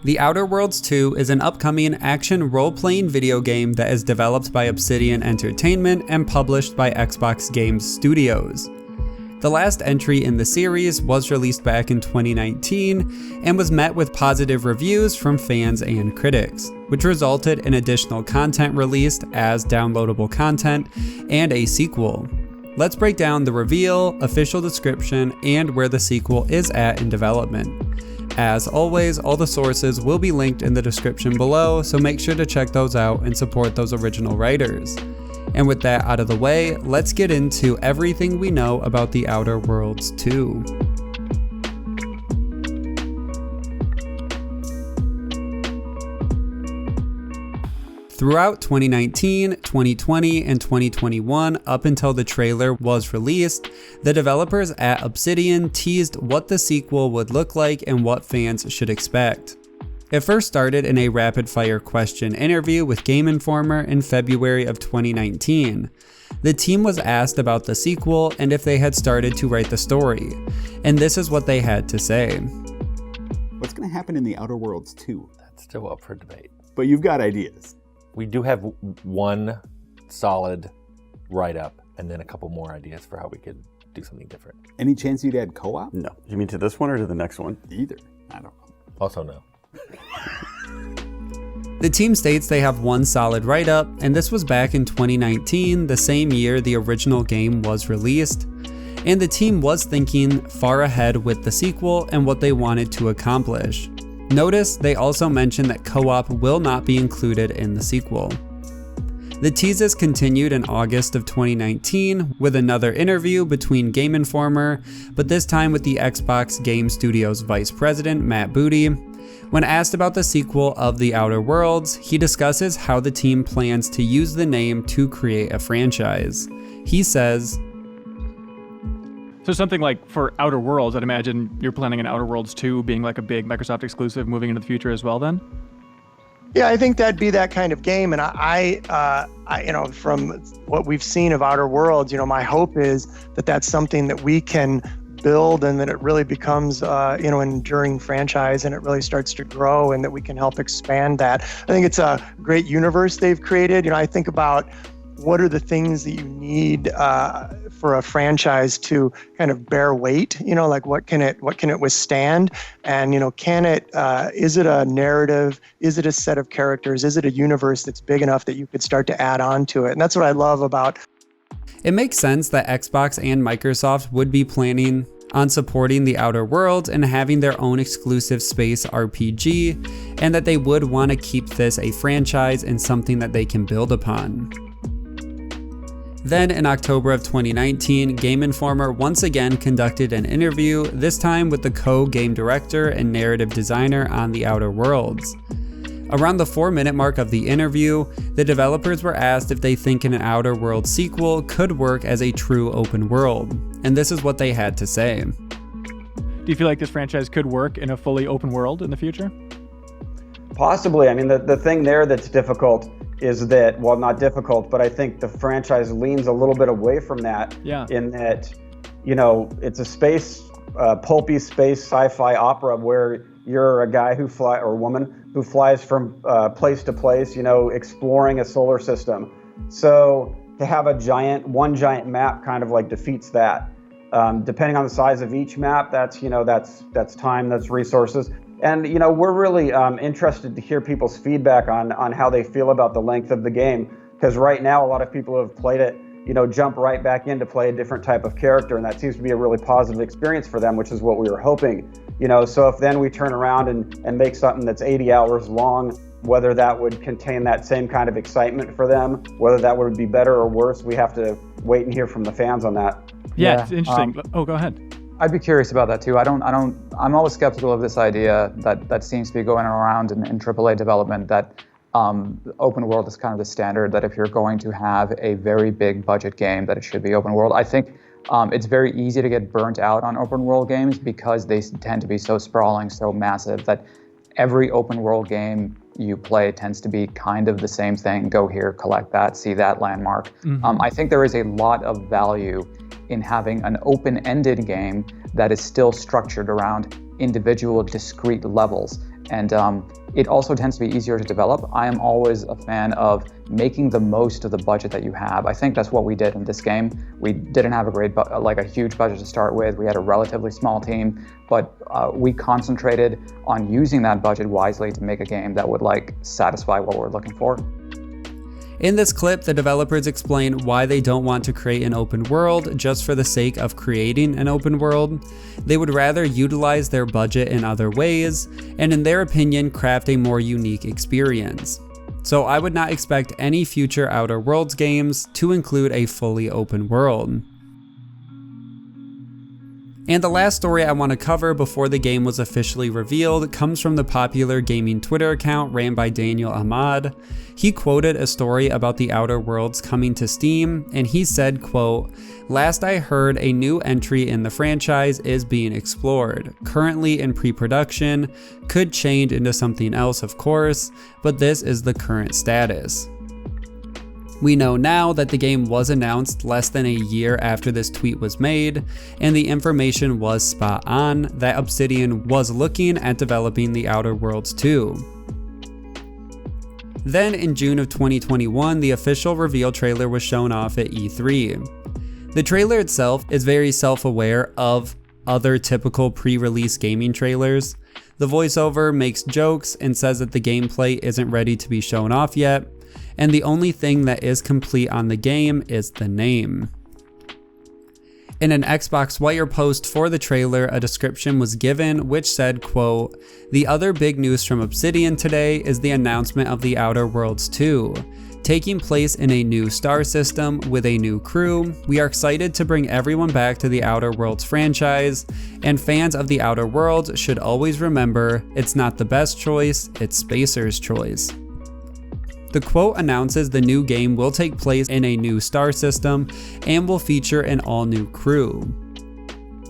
The Outer Worlds 2 is an upcoming action role-playing video game that is developed by Obsidian Entertainment and published by Xbox Games Studios. The last entry in the series was released back in 2019 and was met with positive reviews from fans and critics, which resulted in additional content released as downloadable content and a sequel. Let's break down the reveal, official description, and where the sequel is at in development. As always, all the sources will be linked in the description below, so make sure to check those out and support those original writers. And with that out of the way, let's get into everything we know about The Outer Worlds 2. Throughout 2019, 2020, and 2021, up until the trailer was released, the developers at Obsidian teased what the sequel would look like and what fans should expect. It first started in a rapid-fire question interview with Game Informer in February of 2019. The team was asked about the sequel and if they had started to write the story, and this is what they had to say. What's going to happen in The Outer Worlds 2? That's still up for debate. But you've got ideas. We do have one solid write-up and then a couple more ideas for how we could do something different. Any chance you'd add co-op? No. You mean to this one or to the next one? Either. I don't know. Also no. The team states they have one solid write-up, and this was back in 2019, the same year the original game was released. And the team was thinking far ahead with the sequel and what they wanted to accomplish. Notice they also mentioned that co-op will not be included in the sequel. The teases continued in August of 2019 with another interview between Game Informer, but this time with the Xbox Game Studios Vice President Matt Booty. When asked about the sequel of The Outer Worlds, he discusses how the team plans to use the name to create a franchise. He says, so something like for Outer Worlds, I'd imagine you're planning an Outer Worlds 2 being like a big Microsoft exclusive moving into the future as well then? Yeah, I think that'd be that kind of game. And I from what we've seen of Outer Worlds, my hope is that that's something that we can build and that it really becomes, an enduring franchise and it really starts to grow and that we can help expand that. I think it's a great universe they've created. I think about what are the things that you need for a franchise to kind of bear weight, like what can it withstand? And, is it a narrative? Is it a set of characters? Is it a universe that's big enough that you could start to add on to it? And that's what I love about. It makes sense that Xbox and Microsoft would be planning on supporting The Outer Worlds and having their own exclusive space RPG, and that they would want to keep this a franchise and something that they can build upon. Then in October of 2019, Game Informer once again conducted an interview, this time with the co-game director and narrative designer on The Outer Worlds. Around the 4-minute mark of the interview, the developers were asked if they think an Outer Worlds sequel could work as a true open world, and this is what they had to say. Do you feel like this franchise could work in a fully open world in the future? Possibly. I mean, the thing there that's difficult is that, well, not difficult, but I think the franchise leans a little bit away from that. Yeah. In that, it's a space, pulpy space sci-fi opera where you're a guy or woman who flies from place to place, exploring a solar system. So to have one giant map kind of like defeats that. Depending on the size of each map, that's time, that's resources. And, we're really interested to hear people's feedback on how they feel about the length of the game. Because right now, a lot of people who have played it, jump right back in to play a different type of character. And that seems to be a really positive experience for them, which is what we were hoping. So if then we turn around and make something that's 80 hours long, whether that would contain that same kind of excitement for them, whether that would be better or worse, we have to wait and hear from the fans on that. Yeah, it's interesting. Go ahead. I'd be curious about that too. I'm always skeptical of this idea that seems to be going around in AAA development that open world is kind of the standard, that if you're going to have a very big budget game, that it should be open world. I think it's very easy to get burnt out on open world games because they tend to be so sprawling, so massive, that every open world game you play tends to be kind of the same thing. Go here, collect that, see that landmark. Mm-hmm. I think there is a lot of value in having an open-ended game that is still structured around individual discrete levels. And it also tends to be easier to develop. I am always a fan of making the most of the budget that you have. I think that's what we did in this game. We didn't have a huge budget to start with. We had a relatively small team, but we concentrated on using that budget wisely to make a game that would satisfy what we're looking for. In this clip, the developers explain why they don't want to create an open world just for the sake of creating an open world. They would rather utilize their budget in other ways, and in their opinion, craft a more unique experience. So I would not expect any future Outer Worlds games to include a fully open world. And the last story I want to cover before the game was officially revealed comes from the popular gaming Twitter account ran by Daniel Ahmad. He quoted a story about the Outer Worlds coming to Steam, and he said, quote, "Last I heard, a new entry in the franchise is being explored, currently in pre-production, could change into something else of course, but this is the current status." We know now that the game was announced less than a year after this tweet was made, and the information was spot on that Obsidian was looking at developing the Outer Worlds 2. Then in June of 2021, the official reveal trailer was shown off at E3. The trailer itself is very self-aware of other typical pre-release gaming trailers. The voiceover makes jokes and says that the gameplay isn't ready to be shown off yet, and the only thing that is complete on the game is the name. In an Xbox Wire post for the trailer, a description was given which said, quote, "The other big news from Obsidian today is the announcement of the Outer Worlds 2. Taking place in a new star system with a new crew, we are excited to bring everyone back to the Outer Worlds franchise, and fans of the Outer Worlds should always remember, it's not the best choice, it's Spacer's choice." The quote announces the new game will take place in a new star system and will feature an all-new crew.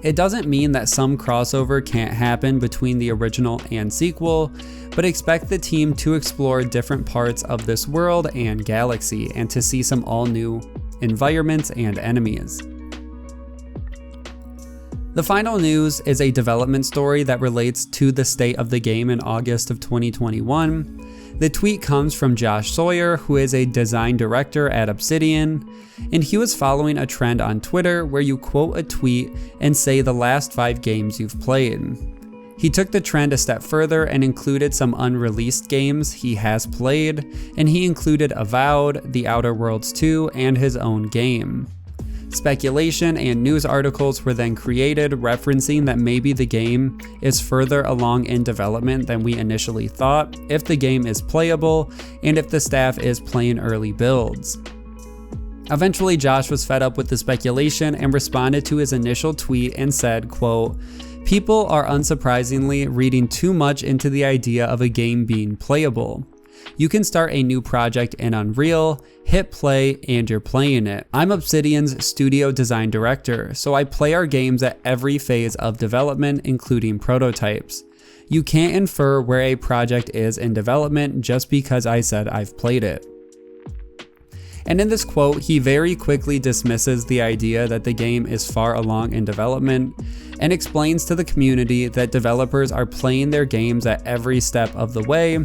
It doesn't mean that some crossover can't happen between the original and sequel, but expect the team to explore different parts of this world and galaxy and to see some all-new environments and enemies. The final news is a development story that relates to the state of the game in August of 2021. The tweet comes from Josh Sawyer, who is a design director at Obsidian, and he was following a trend on Twitter where you quote a tweet and say the last 5 games you've played. He took the trend a step further and included some unreleased games he has played, and he included Avowed, The Outer Worlds 2, and his own game. Speculation and news articles were then created referencing that maybe the game is further along in development than we initially thought, if the game is playable, and if the staff is playing early builds. Eventually, Josh was fed up with the speculation and responded to his initial tweet and said, quote, "People are unsurprisingly reading too much into the idea of a game being playable. You can start a new project in Unreal, hit play, and you're playing it. I'm Obsidian's studio design director, so I play our games at every phase of development, including prototypes. You can't infer where a project is in development just because I said I've played it." And in this quote, he very quickly dismisses the idea that the game is far along in development and explains to the community that developers are playing their games at every step of the way,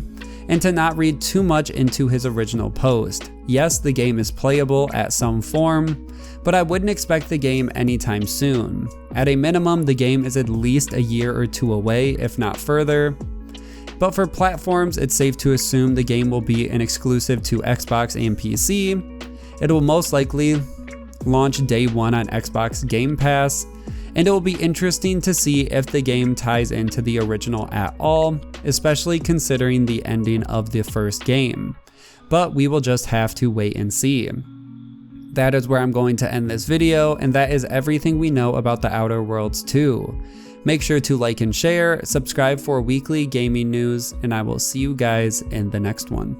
and to not read too much into his original post. Yes, the game is playable at some form, but I wouldn't expect the game anytime soon. At a minimum, the game is at least a year or 2 away, if not further. But for platforms, it's safe to assume the game will be an exclusive to Xbox and PC. It will most likely launch day 1 on Xbox Game Pass, and it will be interesting to see if the game ties into the original at all, especially considering the ending of the first game. But we will just have to wait and see. That is where I'm going to end this video, and that is everything we know about the Outer Worlds 2. Make sure to like and share, subscribe for weekly gaming news, and I will see you guys in the next one.